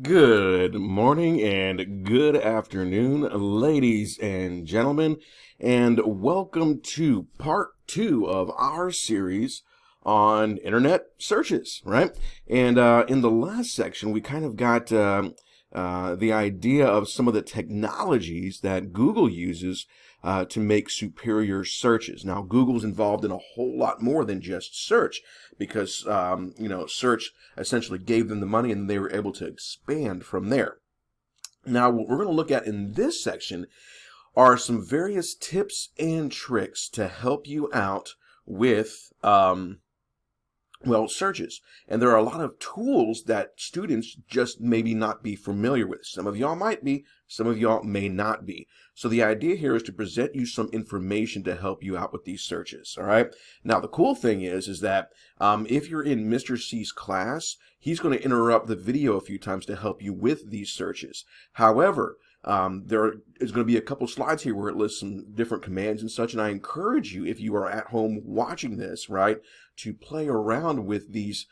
Good morning and good afternoon, ladies and gentlemen, and welcome to part two of our series on internet searches, right? And in the last section, we kind of got the idea of some of the technologies that Google uses to make superior searches. Now, Google's involved in a whole lot more than just search because, search essentially gave them the money and they were able to expand from there. Now, what we're going to look at in this section are some various tips and tricks to help you out with searches. And there are a lot of tools that students just maybe not be familiar with. Some of y'all might be, some of y'all may not be. So the idea here is to present you some information to help you out with these searches, all right? Now, the cool thing is that if you're in Mr. C's class, he's going to interrupt the video a few times to help you with these searches. However, there is going to be a couple slides here where it lists some different commands and such, and I encourage you, if you are at home watching this, right, to play around with these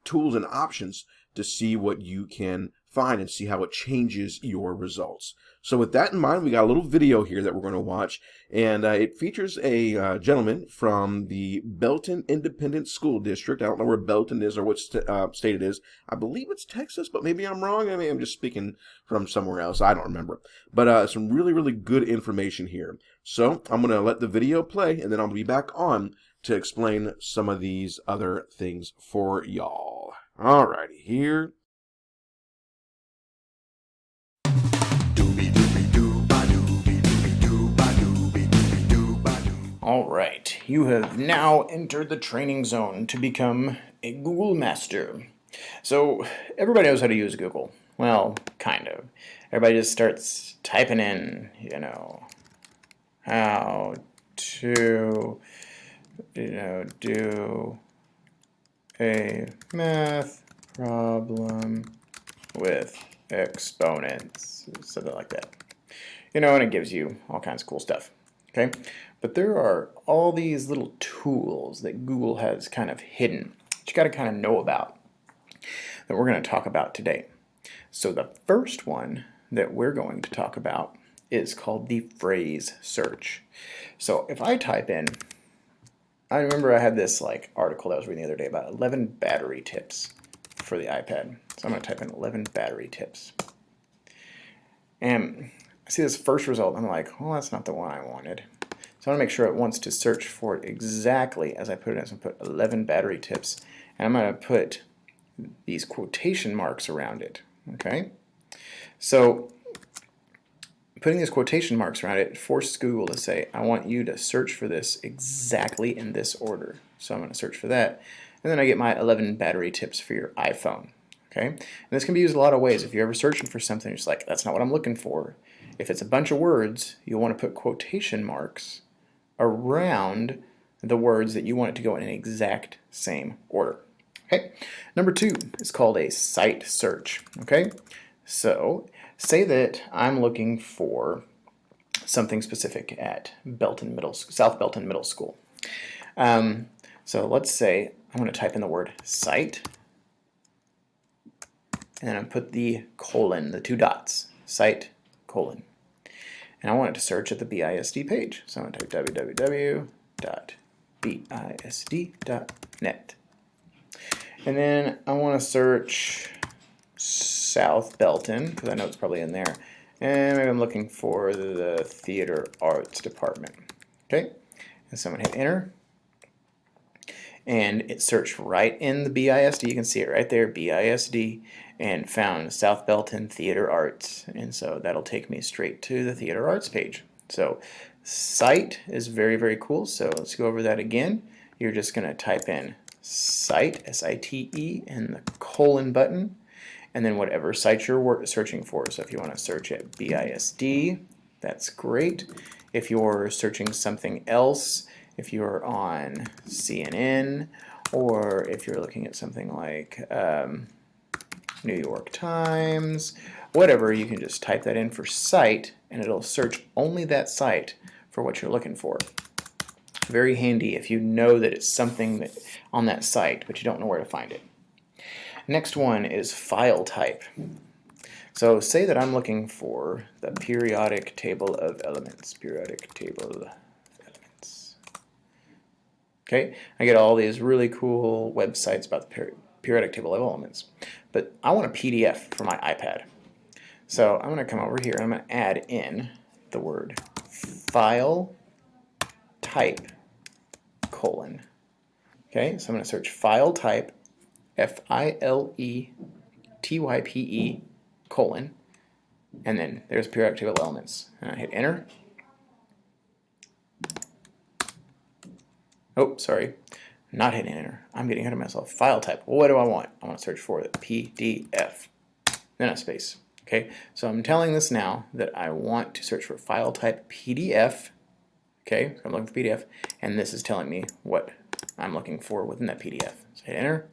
tools and options to see what you can find and see how it changes your results. So with that in mind, we got a little video here that we're going to watch, and it features a gentleman from the Belton Independent School District. I don't know where Belton is or what state it is. I believe it's Texas, but maybe I'm wrong. I mean, I'm just speaking from somewhere else. I don't remember. But some really, really good information here. So I'm going to let the video play, and then I'll be back on to explain some of these other things for y'all. Alrighty, here. All right, you have now entered the training zone to become a Google master. So everybody knows how to use Google. Well, kind of. Everybody just starts typing in, how to, do a math problem with exponents, something like that. And it gives you all kinds of cool stuff. Okay, but there are all these little tools that Google has kind of hidden that you got to kind of know about that we're going to talk about today. So the first one that we're going to talk about is called the phrase search. So if I type in, I remember I had this article that I was reading the other day about 11 battery tips for the iPad. So I'm going to type in 11 battery tips. And I see this first result, and I'm like, well, that's not the one I wanted. So I want to make sure it wants to search for it exactly as I put it in. So I'm going to put 11 battery tips, and I'm going to put these quotation marks around it. Okay? So putting these quotation marks around it forces Google to say, I want you to search for this exactly in this order. So I'm going to search for that, and then I get my 11 battery tips for your iPhone. Okay? And this can be used a lot of ways. If you're ever searching for something, you're just like, that's not what I'm looking for. If it's a bunch of words, you'll want to put quotation marks around the words that you want it to go in an exact same order. Okay. Number two is called a site search. Okay. So say that I'm looking for something specific at South Belton Middle School. So let's say I'm going to type in the word site, and I put the colon, the two dots, site, colon. And I want it to search at the BISD page. So I'm going to type www.bisd.net. And then I want to search South Belton, because I know it's probably in there. And maybe I'm looking for the theater arts department. Okay? And so I'm going to hit enter. And it searched right in the BISD. You can see it right there, BISD, and found South Belton Theater Arts. And so that'll take me straight to the Theater Arts page. So site is very, very cool. So let's go over that again. You're just going to type in site, S-I-T-E, and the colon button, and then whatever site you're searching for. So if you want to search at BISD, that's great. If you're searching something else, if you're on CNN, or if you're looking at something like New York Times, whatever, you can just type that in for site, and it'll search only that site for what you're looking for. Very handy if you know that it's something that on that site, but you don't know where to find it. Next one is file type. So say that I'm looking for the periodic table of elements. Periodic table of elements. Okay, I get all these really cool websites about the periodic table of elements. But I want a PDF for my iPad. So I'm going to come over here and I'm going to add in the word file type colon. Okay, so I'm going to search file type, FILETYPE colon, and then there's periodic table elements. And I hit enter. Oh, sorry, not hitting enter. I'm getting ahead of myself. File type. Well, what do I want? I want to search for the PDF, then a space. Okay, so I'm telling this now that I want to search for file type PDF. Okay, so I'm looking for PDF, and this is telling me what I'm looking for within that PDF. So hit enter,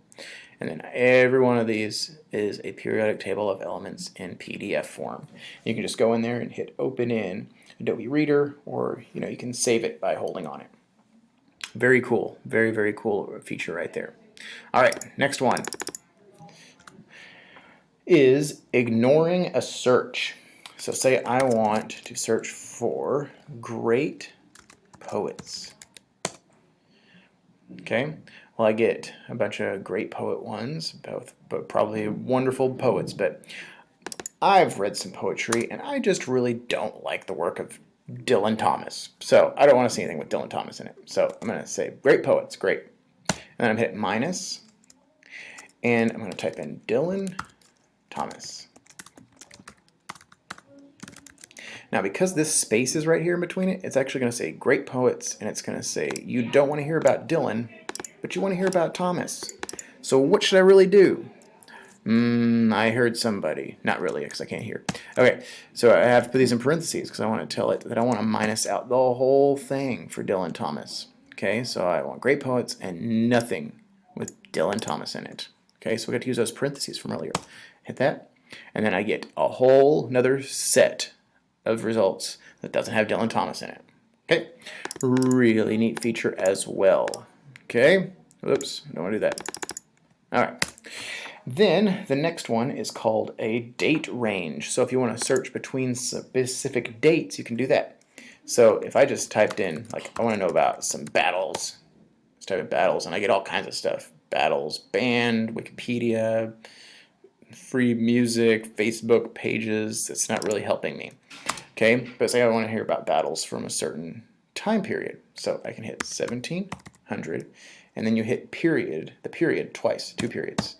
and then every one of these is a periodic table of elements in PDF form. You can just go in there and hit open in Adobe Reader, or you can save it by holding on it. Very cool, very, very cool feature right there. All right, next one is ignoring a search. So say I want to search for great poets. Okay, well, I get a bunch of great poet ones, both probably wonderful poets, but I've read some poetry and I just really don't like the work of Dylan Thomas. So I don't want to see anything with Dylan Thomas in it. So I'm going to say great poets, great. And then I'm hitting minus, and I'm going to type in Dylan Thomas. Now, because this space is right here in between it, it's actually going to say great poets, and it's going to say you don't want to hear about Dylan, but you want to hear about Thomas. So what should I really do? I heard somebody. Not really, because I can't hear. Okay, so I have to put these in parentheses because I want to tell it that I want to minus out the whole thing for Dylan Thomas. Okay, so I want great poets and nothing with Dylan Thomas in it. Okay, so we got to use those parentheses from earlier. Hit that, and then I get a whole another set of results that doesn't have Dylan Thomas in it. Okay, really neat feature as well. Okay, oops, don't want to do that. All right. Then the next one is called a date range. So if you want to search between specific dates, you can do that. So if I just typed in, like, I want to know about some battles. Let's type in battles, and I get all kinds of stuff. Battles, band, Wikipedia, free music, Facebook pages. That's not really helping me. Okay, but say I want to hear about battles from a certain time period. So I can hit 1700, and then you hit period, the period twice, 2 periods.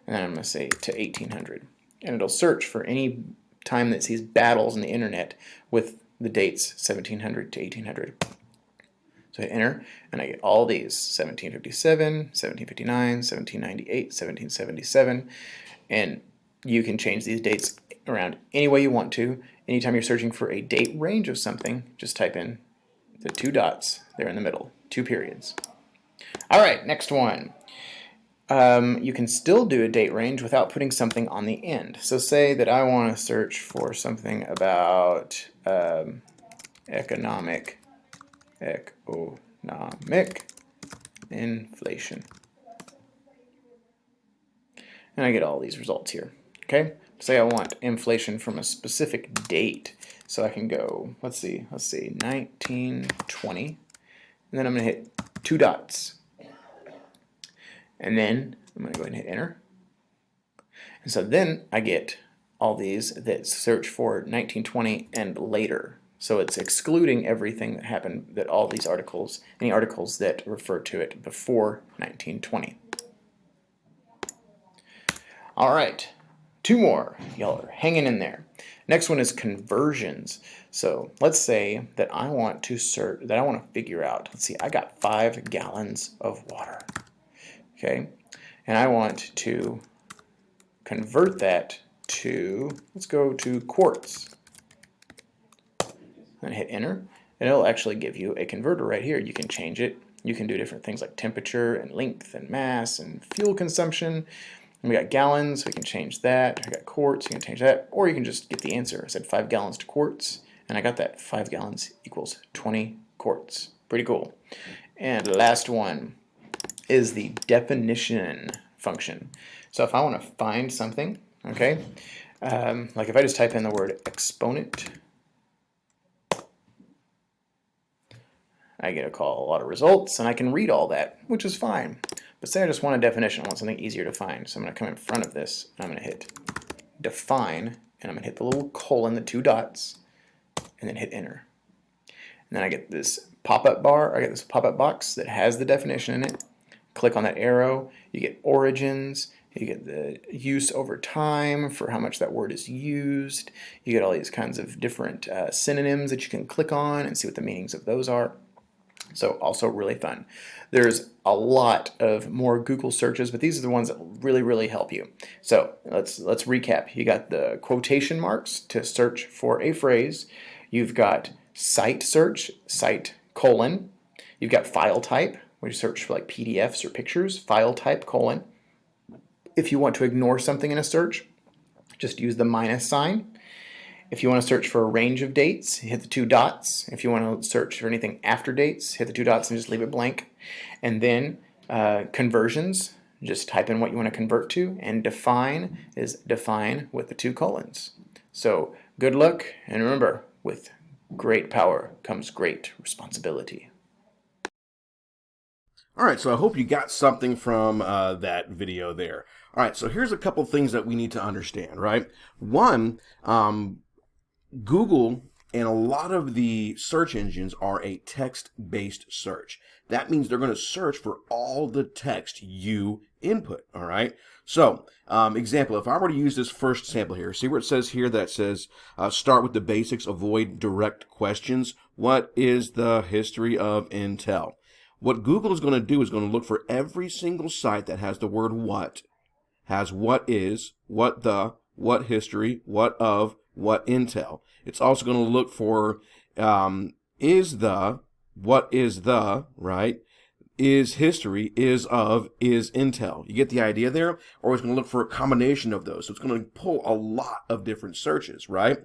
And then I'm going to say to 1800. And it'll search for any time that sees battles on the internet with the dates 1700 to 1800. So I hit enter, and I get all these: 1757, 1759, 1798, 1777. And you can change these dates around any way you want to. Anytime you're searching for a date range of something, just type in the 2 dots there in the middle, 2 periods. All right, next one. You can still do a date range without putting something on the end. So say that I want to search for something about economic inflation. And I get all these results here. Okay? Say I want inflation from a specific date. So I can go, let's see, 1920. And then I'm going to hit 2 dots. And then I'm going to go ahead and hit enter. And so then I get all these that search for 1920 and later. So it's excluding everything that happened, that all these articles, any articles that refer to it before 1920. All right, 2 more. Y'all are hanging in there. Next one is conversions. So let's say that I want to figure out, let's see, I got 5 gallons of water. Okay, and I want to convert that to, let's go to quarts. And hit enter, and it'll actually give you a converter right here. You can change it. You can do different things like temperature and length and mass and fuel consumption. And we got gallons, we can change that. We got quarts, you can change that. Or you can just get the answer. I said 5 gallons to quarts, and I got that. 5 gallons equals 20 quarts. Pretty cool. And the last one is the definition function. So if I want to find something, okay, like if I just type in the word exponent, I get a lot of results, and I can read all that, which is fine. But say I just want a definition, I want something easier to find. So I'm going to come in front of this, and I'm going to hit define, and I'm going to hit the little colon, the 2 dots, and then hit enter. And then I get this pop-up bar, I get this pop-up box that has the definition in it. Click on that arrow, you get origins, you get the use over time for how much that word is used. You get all these kinds of different synonyms that you can click on and see what the meanings of those are. So also really fun. There's a lot of more Google searches, but these are the ones that really, really help you. So let's recap. You got the quotation marks to search for a phrase. You've got cite search, cite colon. You've got file type, where you search for like PDFs or pictures, file type colon. If you want to ignore something in a search, just use the minus sign. If you want to search for a range of dates, hit the 2 dots. If you want to search for anything after dates, hit the 2 dots and just leave it blank. And then conversions, just type in what you want to convert to. And define is define with the 2 colons. So good luck, and remember, with great power comes great responsibility. All right, so I hope you got something from that video there. All right, so here's a couple things that we need to understand, right? One, Google and a lot of the search engines are a text-based search. That means they're going to search for all the text you input, all right? So, example, if I were to use this first sample here, see where it says here that says, start with the basics, avoid direct questions. What is the history of Intel? What Google is going to do is going to look for every single site that has the word what, has what is, what the, what history, what of, what Intel. It's also going to look for is the, what is the, right? Is history, is of, is Intel. You get the idea there? Or it's going to look for a combination of those. So it's going to pull a lot of different searches, right?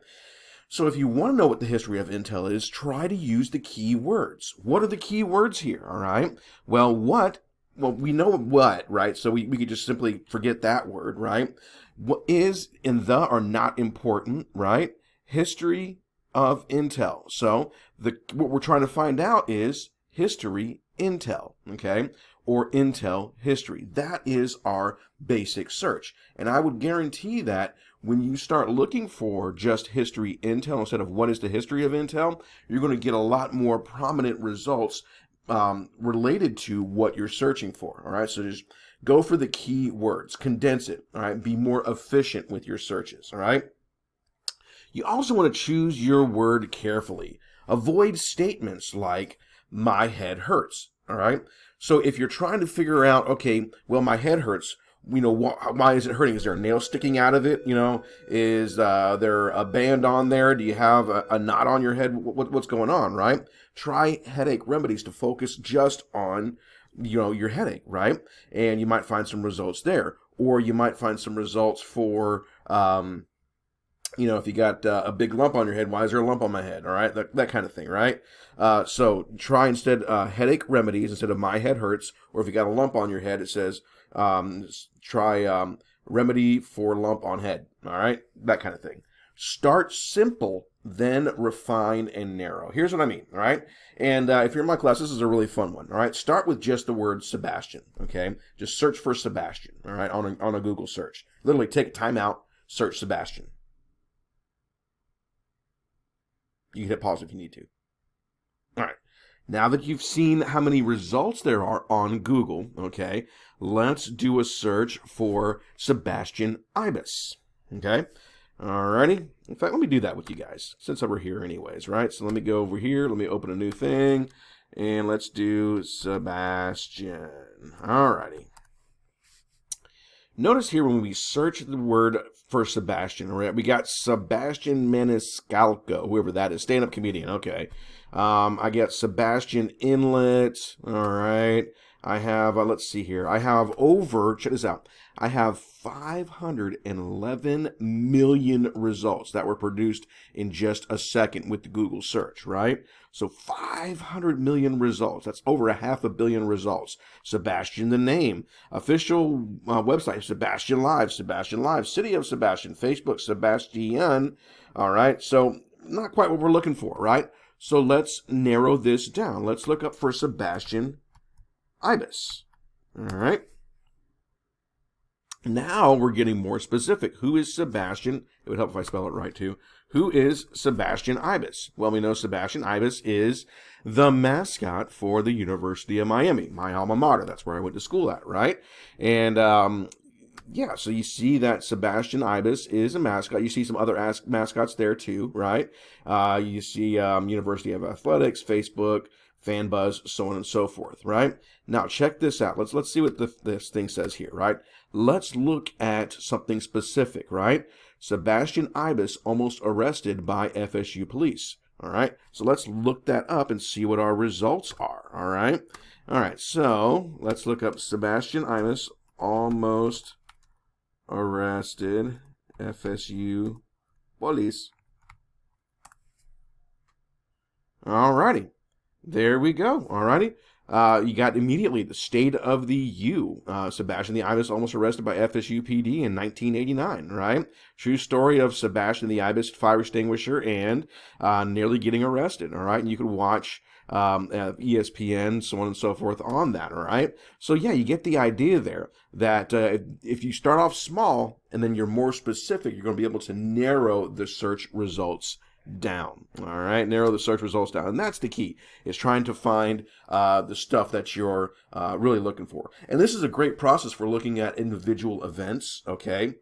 So if you want to know what the history of Intel is, try to use the keywords. What are the keywords here, all right? Well, we know what, right? So we could just simply forget that word, right? What is and the are not important, right? History of Intel. So what we're trying to find out is history Intel, okay? Or Intel history. That is our basic search. And I would guarantee that when you start looking for just history Intel instead of what is the history of Intel, you're going to get a lot more prominent results related to what you're searching for. All right, so just go for the key words, condense it. All right, be more efficient with your searches. All right. You also want to choose your word carefully. Avoid statements like "my head hurts." All right. So if you're trying to figure out, okay, well, my head hurts. You know, why is it hurting? Is there a nail sticking out of it? You know, is there a band on there? Do you have a knot on your head? What's going on, right? Try headache remedies to focus just on, you know, your headache, right? And you might find some results there. Or you might find some results for, you know, if you got a big lump on your head, why is there a lump on my head? All right, that kind of thing, right? So try instead headache remedies instead of my head hurts. Or if you got a lump on your head, it says try remedy for lump on head. All right, that kind of thing. Start simple, then refine and narrow. Here's what I mean. All right, and if you're in my class, this is a really fun one. All right, start with just the word Sebastian. Okay, just search for Sebastian. All right, on a Google search. Literally take time out, search Sebastian. You can hit pause if you need to. All right. Now that you've seen how many results there are on Google, okay, let's do a search for Sebastian Ibis. Okay. Alrighty. In fact, let me do that with you guys since we're here anyways, right? So let me go over here. Let me open a new thing. And let's do Sebastian. Alrighty. Notice here when we search the word for Sebastian, right, we got Sebastian Maniscalco, whoever that is, stand-up comedian, okay. I got Sebastian Inlet, all right. I have, let's see here. I have over, check this out. I have 511 million results that were produced in just a second with the Google search, right? So 500 million results. That's over a half a billion results. Sebastian the name. Official website, Sebastian Live, City of Sebastian, Facebook, Sebastian. All right, so not quite what we're looking for, right? So let's narrow this down. Let's look up for Sebastian Ibis. All right. Now we're getting more specific. Who is Sebastian? It would help if I spell it right too. Who is Sebastian Ibis? Well, we know Sebastian Ibis is the mascot for the University of Miami, my alma mater. That's where I went to school at, right? And yeah, so you see that Sebastian Ibis is a mascot. You see some other mascots there too, right? You see University of Athletics, Facebook, FanBuzz, so on and so forth, right? Now check this out. Let's see what this thing says here, right? Let's look at something specific, right? Sebastian Ibis almost arrested by FSU police. All right, so let's look that up and see what our results are. All right, so let's look up Sebastian Ibis almost arrested FSU police. All righty. There we go. All righty. You got immediately the state of the U. Sebastian the Ibis almost arrested by FSU PD in 1989, right? True story of Sebastian the Ibis fire extinguisher and nearly getting arrested, all right? And you can watch ESPN, so on and so forth on that, all right? So yeah, you get the idea there that if you start off small and then you're more specific, you're going to be able to narrow the search results down. All right, narrow the search results down, and that's the key, is trying to find the stuff that you're really looking for. And this is a great process for looking at individual events, okay?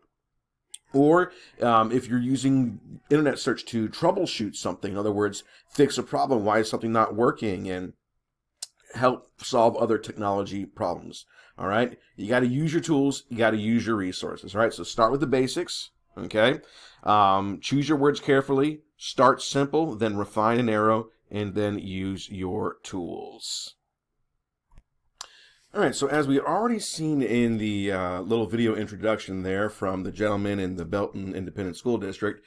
Or if you're using internet search to troubleshoot something, in other words, fix a problem, why is something not working, and help solve other technology problems. All right, you got to use your tools, you got to use your resources. All right, so start with the basics, okay? Choose your words carefully. Start simple, then refine and narrow, and then use your tools. All right, so as we already seen in the little video introduction there from the gentleman in the Belton Independent School District,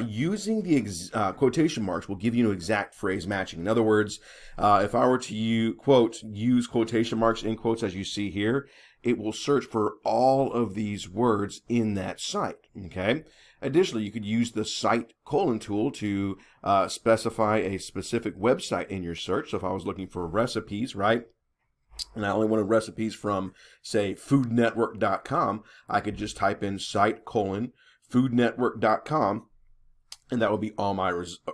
using the quotation marks will give you an exact phrase matching. In other words, if I were to use quotation marks in quotes as you see here, it will search for all of these words in that site, okay? Additionally, you could use the cite colon tool to specify a specific website in your search. So if I was looking for recipes, right, and I only wanted recipes from, say, foodnetwork.com, I could just type in cite colon foodnetwork.com, and that would be all my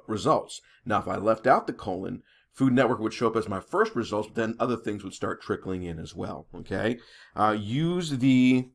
results. Now, if I left out the colon, Food Network would show up as my first results, but then other things would start trickling in as well, okay? Use the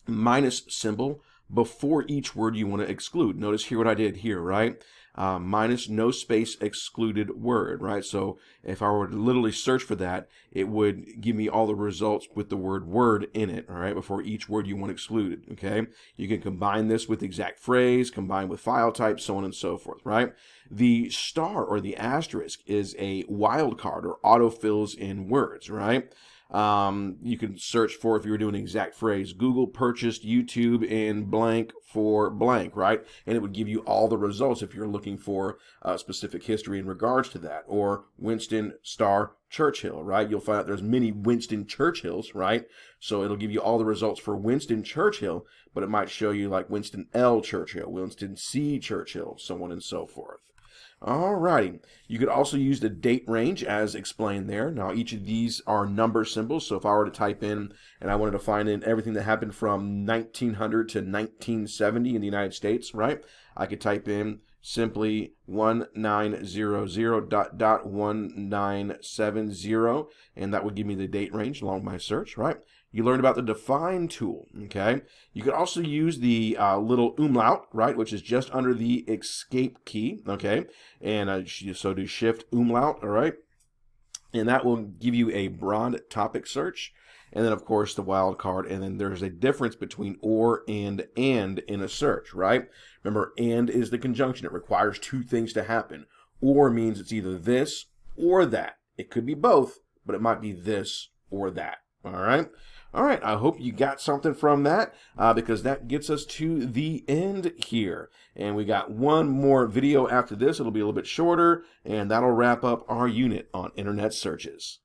minus symbol before each word you want to exclude. Notice here what I did here, right? Minus no space excluded word, right? So if I were to literally search for that, it would give me all the results with the word word in it, all right, before each word you want excluded, okay? You can combine this with exact phrase, combine with file type, so on and so forth, right? The star or the asterisk is a wildcard or autofills in words, right? You can search for, if you were doing an exact phrase, Google purchased YouTube in blank for blank, right? And it would give you all the results if you're looking for specific history in regards to that. Or Winston Star Churchill, right? You'll find out there's many Winston Churchills, right? So it'll give you all the results for Winston Churchill, but it might show you like Winston L. Churchill, Winston C. Churchill, so on and so forth. Alrighty, you could also use the date range as explained there. Now each of these are number symbols, so if I were to type in and I wanted to find in everything that happened from 1900 to 1970 in the United States, right? I could type in simply 1900.1970, and that would give me the date range along my search, right? You learned about the define tool, okay? You could also use the little umlaut, right, which is just under the escape key, okay? And so do shift umlaut, all right? And that will give you a broad topic search. And then, of course, the wildcard. And then there's a difference between or and in a search, right? Remember, and is the conjunction. It requires two things to happen. Or means it's either this or that. It could be both, but it might be this or that. All right. All right. I hope you got something from that because that gets us to the end here. And we got one more video after this. It'll be a little bit shorter, and that'll wrap up our unit on internet searches.